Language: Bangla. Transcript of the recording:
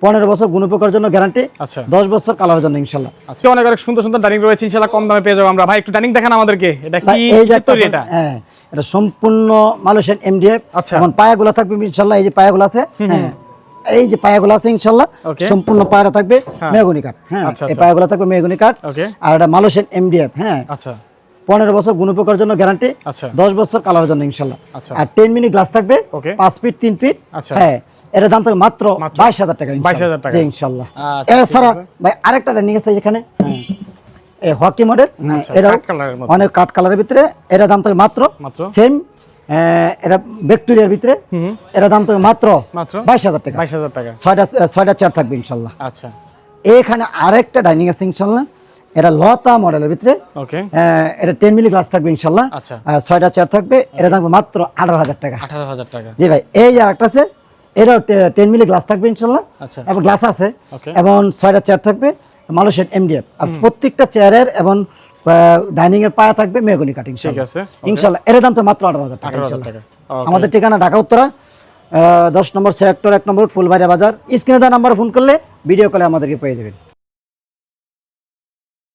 15 বছর গুণপোকার জন্য গ্যারান্টি, আচ্ছা 10 বছর কালারের জন্য ইনশাআল্লাহ। আচ্ছা অনেক অনেক সুন্দর সুন্দর ডাইনিং রয়েছে ইনশাআল্লাহ, কম দামে পেয়ে যাবো আমরা। ভাই একটু ডাইনিং দেখান আমাদেরকে, এটা কি এই যে তৈরি এটা? হ্যাঁ, এটা সম্পূর্ণ মালয়েশিয়ান এমডিএফ। আচ্ছা। এখন পায়াগুলো থাকবে ইনশাআল্লাহ, এই যে পায়াগুলো আছে, হ্যাঁ এই যে পায়াগুলো আছে ইনশাআল্লাহ, সম্পূর্ণ পায়াটা থাকবে মেহগনি কাঠ। হ্যাঁ, এই পায়াগুলো থাকবে মেহগনি কাঠ। আর এটা মালয়েশিয়ান এমডিএফ। হ্যাঁ, আচ্ছা 15 বছর গুণপোকার জন্য গ্যারান্টি, আচ্ছা 10 বছর কালারের জন্য ইনশাআল্লাহ। আচ্ছা আর 10 মিনি গ্লাস থাকবে, 5 ফিট 3 ফিট। আচ্ছা হ্যাঁ, এর দাম থাকবে মাত্র 22,000 টাকা। 22,000 টাকা জি ইনশাআল্লাহ। এছাড়া ভাই আরেকটা ডাইনিং আছে এখানে, এই হকি মডেল, এটা অনেক কাট কালারের ভিতরে, এর দাম থাকবে মাত্র সেম, এটা ভিক্টোরিয়ার ভিতরে, এর দাম থাকবে মাত্র 22,000 টাকা। 22,000 টাকা। 6টা চেয়ার থাকবে ইনশাআল্লাহ। আচ্ছা এখানে আরেকটা ডাইনিং আছে ইনশাআল্লাহ, এটা লতা মডেলের ভিতরে, ওকে এটা 10 মিলি গ্লাস থাকবে ইনশাআল্লাহ। আচ্ছা 6টা চেয়ার থাকবে, এটা থাকবে মাত্র 18,000 টাকা। 18,000 টাকা। জি ভাই, এই আরেকটা আছে, এটাও 10 মিলি গ্লাস থাকবে ইনশাআল্লাহ। আচ্ছা এবং গ্লাস আছে, এবং 6টা চেয়ার থাকবে মালয়েশিয়ান এমডিএফ। আর প্রত্যেকটা চেয়ারের এবং ডাইনিং এর পায়া থাকবে মেহগনি কাটিং। ঠিক আছে ইনশাআল্লাহ, এর দাম তো মাত্র 18,000 টাকা ইনশাআল্লাহ। আমাদের ঠিকানা ঢাকা উত্তরা 10 নম্বর সেক্টর 1 নম্বর ফুলবাড়িয়া বাজার। স্ক্রিনে দেওয়া নাম্বার ফোন করলে ভিডিও কলে আমাদেরকে পেয়ে যাবেন।